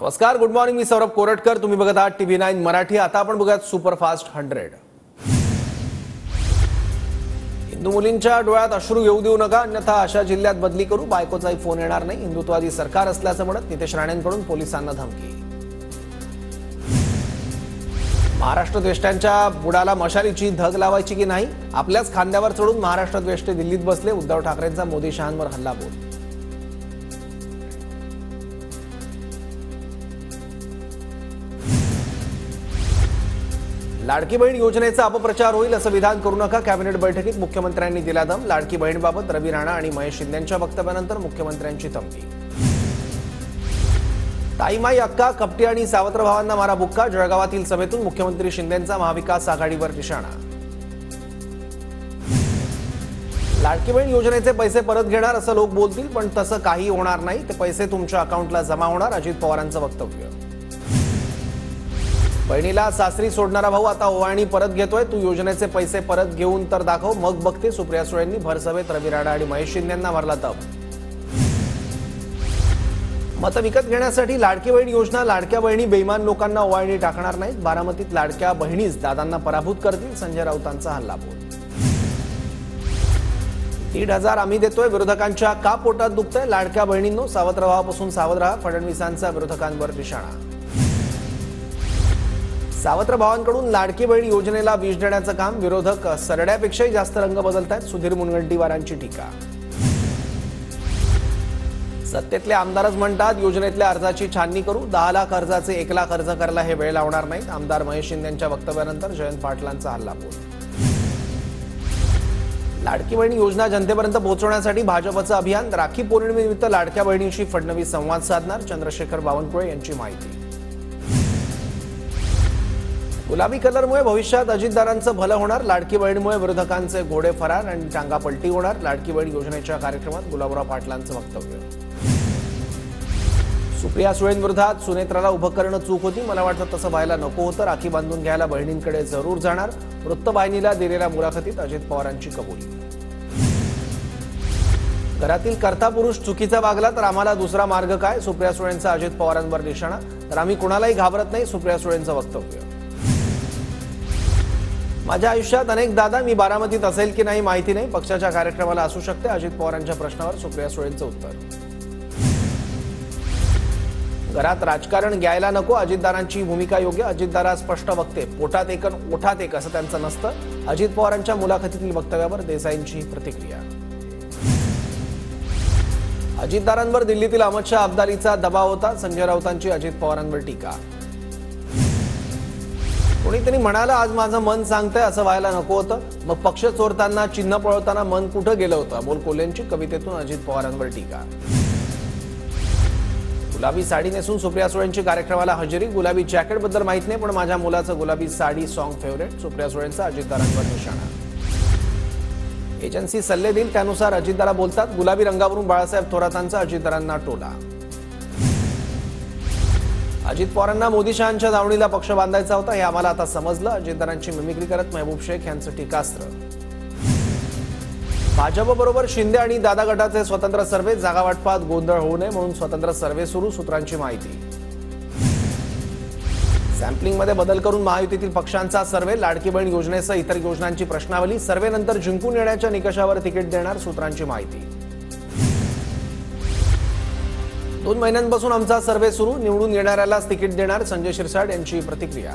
नमस्कार, good morning. मी सौरभ कोरटकर. तुम्ही बघत आहात TV9 मराठी. आता आपण बघूयात सुपरफास्ट 100. हिंदू मुलींच्या डोळ्यात अश्रू येऊ देऊ नका, अन्यथा अशा जिल्ह्यात बदली करू. बायकोचाही फोन येणार नाही. हिंदुत्ववादी सरकार असल्याचं म्हणत नितेश राणेंकडून पोलिसांना धमकी. महाराष्ट्र द्वेष्ट्यांच्या बुडाला मशालीची धग लावायची की नाही? आपल्याच खांद्यावर चढून महाराष्ट्र द्वेष्टे दिल्लीत बसले. उद्धव ठाकरेंचा मोदी शहांवर हल्लाबोल. लाडकी बहीण योजनेचा अपप्रचार होईल असं विधान करू नका. कॅबिनेट बैठकीत मुख्यमंत्र्यांनी दिला दम. लाडकी बहीणबाबत रवी राणा आणि महेश शिंदेंच्या वक्तव्यानंतर मुख्यमंत्र्यांची धमकी. ताईमाई अक्का, कपटी आणि सावत्र भावांना मारा बुक्का. जळगावातील सभेतून मुख्यमंत्री शिंदेंचा महाविकास आघाडीवर निशाणा. लाडकी बहीण योजनेचे पैसे परत घेणार असं लोक बोलतील, पण तसं काही होणार नाही. ते पैसे तुमच्या अकाउंटला जमा होणार. अजित पवारांचं वक्तव्य. बहिणीला सासरी सोडणारा भाऊ आता ओवाळणी परत घेतोय. तू योजनेचे पैसे परत घेऊन तर दाखव, मग बघते. सुप्रिया सुळेंनी भरसभेत रवी राणा आणि महेश शिंदेंना भरला तब. मत विकत घेण्यासाठी लाडकी बहीण योजना. लाडक्या बहिणी बेईमान लोकांना ओवाळणी टाकणार नाहीत. बारामतीत लाडक्या बहिणीच दादांना पराभूत करतील. संजय राऊतांचा हल्लाबोल. 1,500 आम्ही देतोय, विरोधकांच्या का पोटात दुखतंय? लाडक्या बहिणींनो, सावत्र भावापासून सावध राहा. फडणवीसांचा विरोधकांवर निशाणा. सावत्र भावांकडून लाडकी बहीण योजनेला विष देण्याचं काम. विरोधक सरड्यापेक्षाही जास्त रंग बदलतायत. सुधीर मुनगंटीवारांची टीका. सत्तेतले आमदारच म्हणतात योजनेतल्या अर्जाची छाननी करू. 10 लाख अर्जाचे 1 लाख अर्ज करायला हे वेळ लावणार नाहीत. आमदार महेश शिंदेंच्या वक्तव्यानंतर जयंत पाटलांचा हल्लाबोल. लाडकी बहीण योजना जनतेपर्यंत पोहोचवण्यासाठी भाजपचं अभियान. राखी पौर्णिमेनिमित्त लाडक्या बहिणींशी फडणवीस संवाद साधणार. चंद्रशेखर बावनकुळे यांची माहिती. गुलाबी कलरमुळे भविष्यात अजितदारांचं भलं होणार. लाडकी बहीणमुळे विरोधकांचे घोडे फरार आणि टांगा पलटी होणार. लाडकी बहीण योजनेच्या कार्यक्रमात गुलाबराव पाटलांचं वक्तव्य. सुप्रिया सुळेंविरोधात सुनेत्राला उभं करणं चूक होती. मला वाटतं तसं व्हायला नको होतं. राखी बांधून घ्यायला बहिणींकडे जरूर जाणार. वृत्तवाहिनीला दिलेल्या मुलाखतीत अजित पवारांची कबुली. घरातील कर्ता पुरुष चुकीचा वागला तर आम्हाला दुसरा मार्ग काय? सुप्रिया सुळेंचा अजित पवारांवर निशाणा. तर आम्ही कुणालाही घाबरत नाही. सुप्रिया सुळेंचं वक्तव्य. माझ्या आयुष्यात अनेक दादा. मी बारामतीत असेल की नाही माहिती नाही. पक्षाच्या कार्यक्रमाला असू शकते. अजित पवारांच्या प्रश्नावर सुप्रिया सुळेंचं उत्तर. घरात राजकारण घ्यायला नको. अजितदारांची भूमिका योग्य. अजितदारा स्पष्ट वक्ते. पोटात एक ओठात एक असं त्यांचं नसतं. अजित पवारांच्या मुलाखतीतील वक्तव्यावर देसाईंची प्रतिक्रिया. अजितदारांवर दिल्लीतील अमित शहा अब्दालीचा दबाव होता. संजय राऊतांची अजित पवारांवर टीका. कोणीतरी म्हणाला आज माझं मन सांगतंय असं व्हायला नको होतं. मग पक्ष चोरताना चिन्ह पळवताना मन कुठं गेलं होतं? अमोल कोल्हेंची कवितेतून अजित पवारांवर टीका. गुलाबी साडी नेसून सुप्रिया सुळेंची कार्यक्रमाला हजेरी. गुलाबी जॅकेटबद्दल माहित नाही, पण माझ्या मुलाचं गुलाबी साडी सॉंग फेवरेट. सुप्रिया सुळेंचा अजितदारांवर निशाणा. एजन्सी सल्ले देईल त्यानुसार अजितदारा बोलतात. गुलाबी रंगावरून बाळासाहेब थोरातांचा अजितदारांना टोला. अजित पवारांना मोदी शहांच्या दावणीला पक्ष बांधायचा होता हे आम्हाला आता समजलं. अजितदारांची मिमिक्री करत महबूब शेख यांचं टीकास्त्र. भाजपबरोबर शिंदे आणि दादा गटाचे स्वतंत्र सर्व्हे. जागा वाटपात गोंधळ होऊ नये म्हणून स्वतंत्र सर्व्हे सुरू. सूत्रांची माहिती. सॅम्पलिंगमध्ये बदल करून महायुतीतील पक्षांचा सर्व्हे. लाडकी बहीण योजनेसह इतर योजनांची प्रश्नावली. सर्व्हेनंतर जिंकून येण्याच्या निकषावर तिकीट देणार. सूत्रांची माहिती. 2 महिन्यांपासून आमचा सर्व्हे सुरू. निवडून येणाऱ्यालाच तिकीट देणार. संजय शिरसाट यांची प्रतिक्रिया.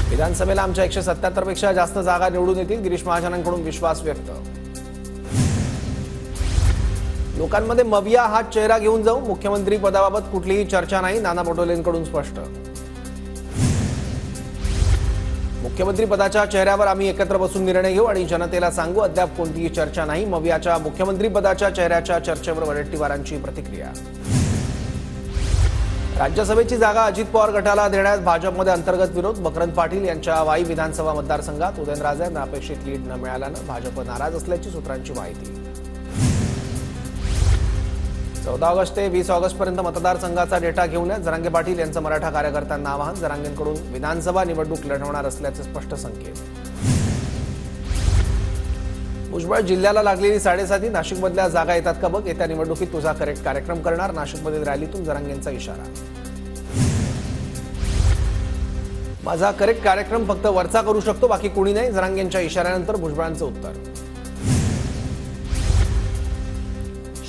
विधानसभेला आमच्या 177 पेक्षा जास्त जागा निवडून येतील. गिरीश महाजनांकडून विश्वास व्यक्त. लोकांमध्ये मविया हा चेहरा घेऊन जाऊ. मुख्यमंत्री पदाबाबत कुठलीही चर्चा नाही. नाना पटोलेंकडून स्पष्ट. मुख्यमंत्री पदाच्या चेहऱ्यावर आम्ही एकत्र बसून निर्णय घेऊ आणि जनतेला सांगू. अद्याप कोणतीही चर्चा नाही. मवियाच्या मुख्यमंत्री पदाच्या चेहऱ्याच्या चर्चेवर वडेट्टीवारांची प्रतिक्रिया. राज्यसभेची जागा अजित पवार गटाला देण्यास भाजपमध्ये अंतर्गत विरोध. मकरंद पाटील यांच्या वाई विधानसभा मतदारसंघात उदयनराजे यांना अपेक्षित लीड न मिळाल्यानं भाजप नाराज असल्याची सूत्रांची माहिती. 14 ऑगस्ट ते 20 ऑगस्टपर्यंत मतदारसंघाचा डेटा घेऊन या. जरांगे पाटील यांचं मराठा कार्यकर्त्यांना आवाहन. जरांगेंकडून विधानसभा निवडणूक लढवणार असल्याचे स्पष्ट संकेत. भुजबळ जिल्ह्याला लागलेली 7.5 नाशिकमधल्या जागा येतात का बघ, येत्या निवडणुकीत तुझा करेक्ट कार्यक्रम करणार, नाशिकमधील रॅलीतून जरांगेंचा इशारा. माझा करेक्ट कार्यक्रम फक्त वरचा करू शकतो, बाकी कोणी नाही, जरांगेंच्या इशाऱ्यानंतर भुजबळांचं उत्तर.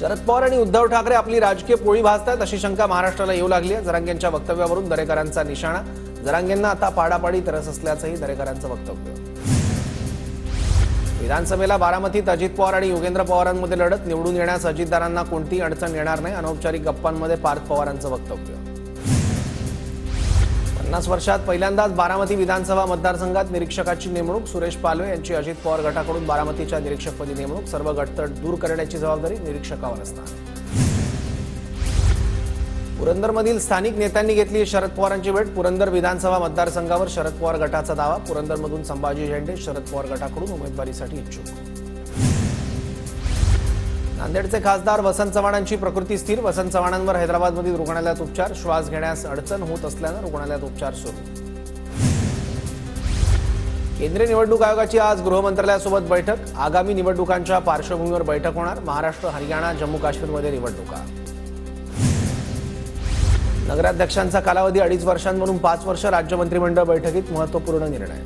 शरद पवार आणि उद्धव ठाकरे आपली राजकीय पोळी भाजतात अशी शंका महाराष्ट्राला येऊ लागली आहे. जरांगेंच्या वक्तव्यावरून दरेकरांचा निशाणा. जरांगेंना आता पाडापाडीत रस असल्याचंही दरेकरांचं वक्तव्य. विधानसभेला बारामतीत अजित पवार आणि योगेंद्र पवारांमध्ये लढत. निवडून येण्यास अजितदारांना कोणतीही अडचण येणार नाही. अनौपचारिक गप्पांमध्ये पार्थ पवारांचं वक्तव्य. 50 वर्षात पहिल्यांदाच बारामती विधानसभा मतदारसंघात निरीक्षकाची नेमणूक. सुरेश पालवे यांची अजित पवार गटाकडून बारामतीच्या निरीक्षकपदी नेमणूक. सर्व गटतट दूर करण्याची जबाबदारी निरीक्षकावर असणार. पुरंदरमधील स्थानिक नेत्यांनी घेतली शरद पवारांची भेट. पुरंदर विधानसभा मतदारसंघावर शरद पवार गटाचा दावा. पुरंदरमधून संभाजी झेंडे शरद पवार गटाकडून उमेदवारीसाठी इच्छुक. नांदेडचे खासदार वसंत चव्हाणांची प्रकृती स्थिर. वसंत चव्हाणांवर हैदराबादमधील रुग्णालयात उपचार. श्वास घेण्यास अडचण होत असल्यानं रुग्णालयात उपचार सुरू. केंद्रीय निवडणूक आयोगाची आज गृह मंत्रालयासोबत बैठक. आगामी निवडणुकांच्या पार्श्वभूमीवर बैठक होणार. महाराष्ट्र, हरियाणा, जम्मू काश्मीरमध्ये निवडणुका. नगराध्यक्षांचा कालावधी 2.5 वर्षांवरून 5 वर्ष. राज्य मंत्रिमंडळ बैठकीत महत्त्वपूर्ण निर्णय.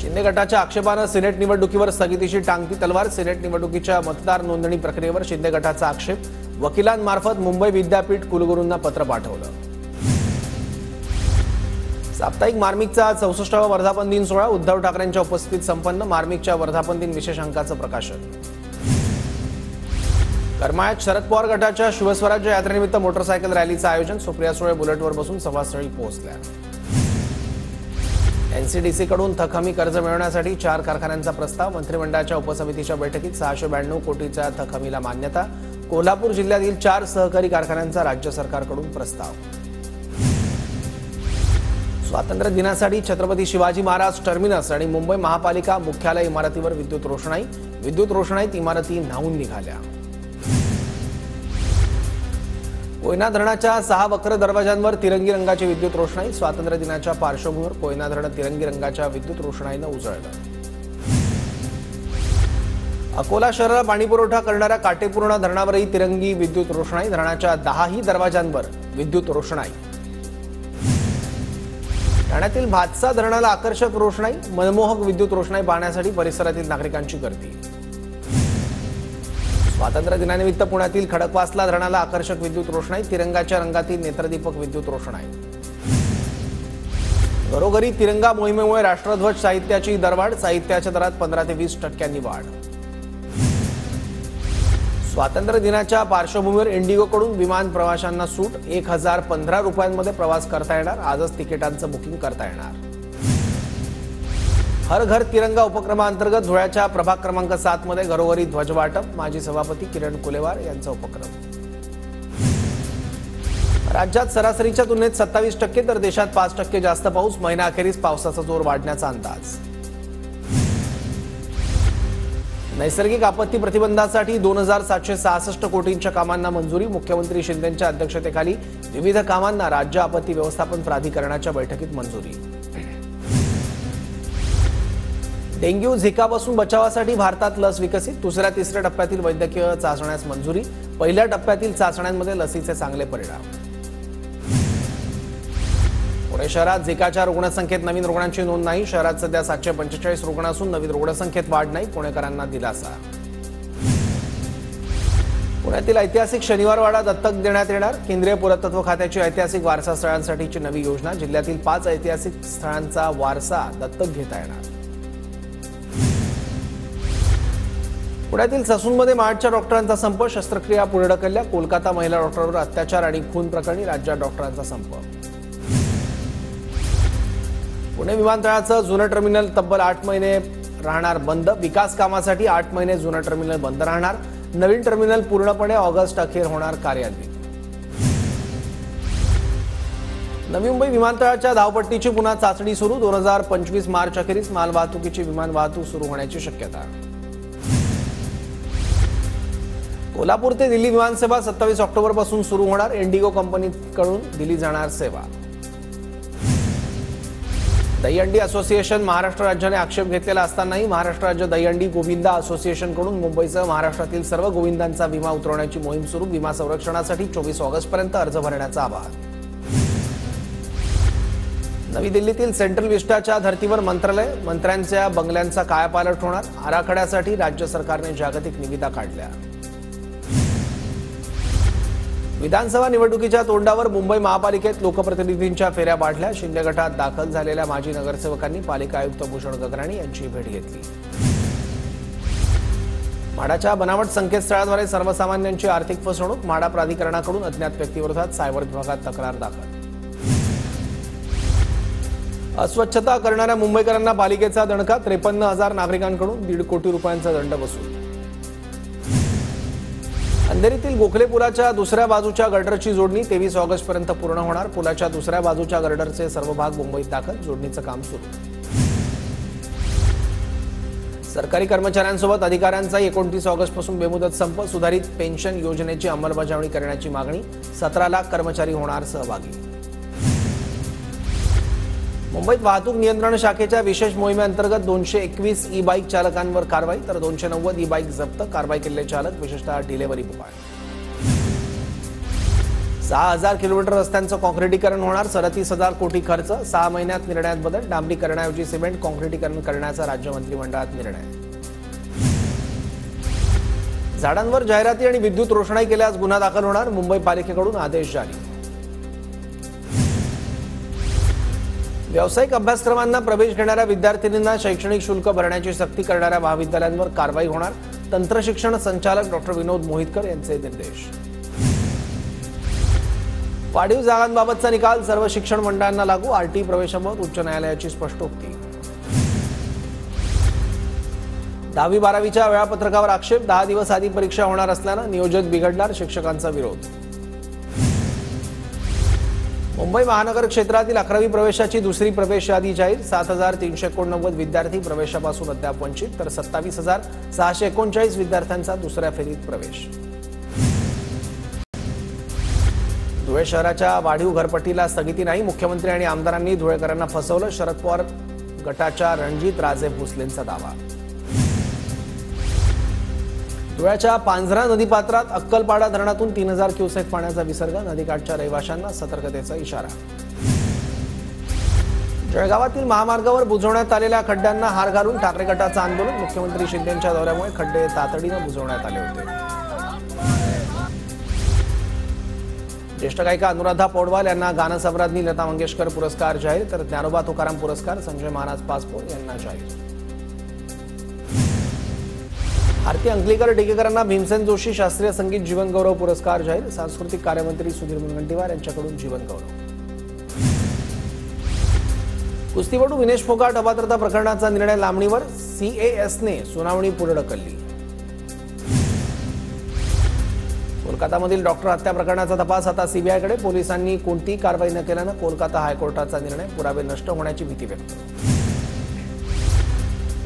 शिंदे गटाच्या आक्षेपानं सिनेट निवडणुकीवर स्थगितीची टांगती तलवार. सिनेट निवडणुकीच्या मतदार नोंदणी प्रक्रियेवर शिंदे गटाचा आक्षेप. वकिलांमार्फत मुंबई विद्यापीठ कुलगुरूंना पत्र पाठवलं. साप्ताहिक मार्मिकचा 64वा वर्धापन दिन सोहळा उद्धव ठाकरेंच्या उपस्थितीत संपन्न. मार्मिकच्या वर्धापन दिन विशेष अंकाचं प्रकाशन. करमाळ्यात शरद पवार गटाच्या शिवस्वराज्य यात्रेनिमित्त मोटरसायकल रॅलीचं आयोजन. सुप्रिया सुळे बुलेटवर बसून सभास्थळी पोहोचल्या. एनसीडीसीकडून थक हमी कर्ज मिळवण्यासाठी 4 कारखान्यांचा प्रस्ताव. मंत्रिमंडळाच्या उपसमितीच्या बैठकीत 692 कोटीच्या थक हमीला मान्यता. कोल्हापूर जिल्ह्यातील 4 सहकारी कारखान्यांचा राज्य सरकारकडून प्रस्ताव. स्वातंत्र्य दिनासाठी छत्रपती शिवाजी महाराज टर्मिनस आणि मुंबई महापालिका मुख्यालय इमारतीवर विद्युत रोषणाई. विद्युत रोषणाईत इमारती न्हावून निघाल्या. कोयना धरणाच्या 6 वक्र दरवाजांवर तिरंगी रंगाची विद्युत रोषणाई. स्वातंत्र्य दिनाच्या पार्श्वभूमीवर कोयना धरण तिरंगी रंगाच्या विद्युत रोषणाईनं उजळलं. अकोला शहराला पाणीपुरवठा करणाऱ्या काटेपूर्णा धरणावरही तिरंगी विद्युत रोषणाई. धरणाच्या 10ही दरवाजांवर विद्युत रोषणाई. ठाण्यातील भातसा धरणाला आकर्षक रोषणाई. मनमोहक विद्युत रोषणाई पाहण्यासाठी परिसरातील नागरिकांची गर्दी. स्वातंत्र्य दिनानिमित्त पुण्यातील खडकवासला धरणाला आकर्षक विद्युत रोषणाई. तिरंगाच्या रंगातील नेत्रदीपक विद्युत रोषणाई. घरोघरी तिरंगा मोहिमेमुळे राष्ट्रध्वज साहित्याची दरवाढ. साहित्याच्या दरात 15 ते 20% वाढ. स्वातंत्र्य दिनाच्या पार्श्वभूमीवर इंडिगोकडून विमान प्रवाशांना सूट. 1015 रुपयांमध्ये प्रवास करता येणार. आजच तिकिटांचं बुकिंग करता येणार. हर घर तिरंगा उपक्रमाअंतर्गत धुळ्याच्या प्रभाग क्रमांक 7 मध्ये घरोघरी ध्वजवाटप. माजी सभापती किरण कुलेवार यांचा उपक्रम. राज्यात सरासरीच्या तुलनेत 27% तर देशात 5% जास्त पाऊस. महिना अखेरीस पावसाचा जोर वाढण्याचा अंदाज. नैसर्गिक आपत्ती प्रतिबंधासाठी 2766 कोटींच्या कामांना मंजुरी. मुख्यमंत्री शिंदेंच्या अध्यक्षतेखाली विविध कामांना राज्य आपत्ती व्यवस्थापन प्राधिकरणाच्या बैठकीत मंजुरी. डेंग्यू झिकापासून बचावासाठी भारतात लस विकसित. 2ऱ्या-3ऱ्या टप्प्यातील वैद्यकीय चाचण्यास मंजुरी. पहिल्या टप्प्यातील चाचण्यांमध्ये लसीचे चांगले परिणाम. पुणे शहरात झिकाच्या रुग्णसंख्येत नवीन रुग्णांची नोंद नाही. शहरात सध्या 745 रुग्ण असून नवीन रुग्णसंख्येत वाढ नाही. पुणेकरांना दिलासा. पुण्यातील ऐतिहासिक शनिवारवाडा दत्तक देण्यात येणार. केंद्रीय पुरातत्व खात्याची ऐतिहासिक वारसा स्थळांसाठीची नवी योजना. जिल्ह्यातील 5 ऐतिहासिक स्थळांचा वारसा दत्तक घेता येणार. पुण्यातील ससूनमध्ये मार्चच्या डॉक्टरांचा संप. शस्त्रक्रिया पुढे ढकलल्या. कोलकाता महिला डॉक्टरवर अत्याचार आणि खून प्रकरणी राज्यात डॉक्टरांचा संप. पुणे विमानतळाचं जुनं टर्मिनल तब्बल 8 महिने राहणार बंद. विकास कामासाठी 8 महिने जुनं टर्मिनल बंद राहणार. नवीन टर्मिनल पूर्णपणे ऑगस्ट अखेर होणार कार्यान्वित. नवी मुंबई विमानतळाच्या धावपट्टीची पुन्हा चाचणी सुरू. 2025 मार्च अखेरीस मालवाहतुकीची विमान वाहतूक सुरू होण्याची शक्यता. कोल्हापूर ते दिल्ली विमानसेवा 27 ऑक्टोबरपासून सुरू होणार. इंडिगो कंपनीकडून दिली जाणार सेवा. दहीहंडी असोसिएशन महाराष्ट्र राज्याने आक्षेप घेतलेला असतानाही महाराष्ट्र राज्य दहीहंडी गोविंदा असोसिएशनकडून मुंबईसह महाराष्ट्रातील सर्व गोविंदांचा विमा उतरवण्याची मोहीम सुरू. विमा संरक्षणासाठी 24 ऑगस्टपर्यंत अर्ज भरण्याचं आवाहन. नवी दिल्लीतील सेंट्रल विस्टाच्या धर्तीवर मंत्रालय, मंत्र्यांच्या बंगल्यांचा कायापालट होणार. आराखड्यासाठी राज्य सरकारने जागतिक निविदा काढल्या. विधानसभा निवडणुकीच्या तोंडावर मुंबई महापालिकेत लोकप्रतिनिधींच्या फेऱ्या वाढल्या. शिंदे गटात दाखल झालेल्या माजी नगरसेवकांनी पालिका आयुक्त भूषण गगराणी यांची भेट घेतली. म्हाडाच्या बनावट संकेतस्थळाद्वारे सर्वसामान्यांची आर्थिक फसवणूक. म्हाडा प्राधिकरणाकडून अज्ञात व्यक्तीविरोधात सायबर विभागात तक्रार दाखल. अस्वच्छता करणाऱ्या मुंबईकरांना पालिकेचा दणका. 53,000 नागरिकांकडून 1.5 कोटी रुपयांचा दंड वसूल. अंधेरीतील गोखले पुलाच्या दुसऱ्या बाजूच्या गर्डरची जोडणी 23 ऑगस्टपर्यंत पूर्ण होणार. पुलाच्या दुसऱ्या बाजूच्या गर्डरचे सर्व भाग मुंबईत दाखल. जोडणीचं काम सुरू. सरकारी कर्मचाऱ्यांसोबत अधिकाऱ्यांचाही 29 ऑगस्टपासून बेमुदत संप. सुधारित पेन्शन योजनेची अंमलबजावणी करण्याची मागणी. 17 लाख कर्मचारी होणार सहभागी. मुंबईत वाहतूक नियंत्रण शाखेच्या विशेष मोहिमेअंतर्गत 221 ई बाईक चालकांवर कारवाई तर 290 ई बाईक जप्त. कारवाई केलेले चालक विशेषतः डिलेव्हरी बॉय. 6,000 किलोमीटर रस्त्यांचं कॉन्क्रिटीकरण होणार. 37,000 कोटी खर्च. 6 महिन्यात निर्णयात बदल. डांबरीकरणाऐवजी सिमेंट कॉन्क्रिटीकरण करण्याचा राज्य मंत्रिमंडळात निर्णय. झाडांवर जाहिराती आणि विद्युत रोषणाई केल्यास गुन्हा दाखल होणार. मुंबई पालिकेकडून आदेश जारी. व्यावसायिक अभ्यासक्रमांना प्रवेश घेणाऱ्या विद्यार्थिनींना शैक्षणिक शुल्क भरण्याची सक्ती करणाऱ्या महाविद्यालयांवर कारवाई होणार. तंत्रशिक्षण संचालक डॉक्टर विनोद मोहितकर यांचे निर्देश. वाढीव जागांबाबतचा निकाल सर्व शिक्षण मंडळांना लागू. आरटी प्रवेशाबाबत उच्च न्यायालयाची स्पष्टोक्ती. 10वी-12वीच्या वेळापत्रकावर आक्षेप. 10 दिवस आधी परीक्षा होणार असल्यानं नियोजन बिघडणार. शिक्षकांचा विरोध. मुंबई महानगर क्षेत्रातील 11वी प्रवेशाची दुसरी प्रवेश यादी जाहीर. 7,389 विद्यार्थी प्रवेशापासून अद्याप वंचित तर 27,639 विद्यार्थ्यांचा दुसऱ्या फेरीत प्रवेश. धुळे शहराच्या वाढीव घरपट्टीला स्थगिती नाही. मुख्यमंत्री आणि आमदारांनी धुळेकरांना फसवलं. शरद पवार गटाच्या रणजित राजे भोसलेंचा दावा. धुळ्याच्या पांझरा नदीपात्रात अक्कलपाडा धरणातून 3,000 क्युसेक पाण्याचा विसर्ग. नदीकाठच्या रहिवाशांना सतर्कतेचा इशारा. जळगावातील महामार्गावर बुजवण्यात आलेल्या खड्ड्यांना हार घालून ठाकरे गटाचं आंदोलन. मुख्यमंत्री शिंदेंच्या दौऱ्यामुळे खड्डे तातडीनं बुजवण्यात आले होते. ज्येष्ठ गायिका अनुराधा पौडवाल यांना गानसम्राज्ञी लता मंगेशकर पुरस्कार जाहीर तर ज्ञानोबा तुकाराम पुरस्कार संजय महाराज पासपोर यांना जाहीर. आरती अंकलीकर टिकेकरांना भीमसेन जोशी शास्त्रीय संगीत जीवनगौरव पुरस्कार जाहीर. सांस्कृतिक कार्यमंत्री सुधीर मुनगंटीवार यांच्याकडून जीवनगौरव. कुस्तीपटू विनेश फोगाट अपात्रता प्रकरणाचा निर्णय लांबणीवर. सीएएसने सुनावणी पुढे ढकलली. कोलकातामधील डॉक्टर हत्या प्रकरणाचा तपास आता सीबीआयकडे. पोलिसांनी कोणतीही कारवाई न केल्यानं कोलकाता हायकोर्टाचा निर्णय. पुरावे नष्ट होण्याची भीती व्यक्त.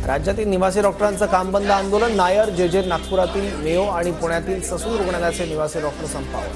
राज्यातील निवासी डॉक्टरांचं काम बंद आंदोलन. नायर, जेजे, नागपुरातील मेयो आणि पुण्यातील ससून रुग्णालयाचे निवासी डॉक्टर संपावर.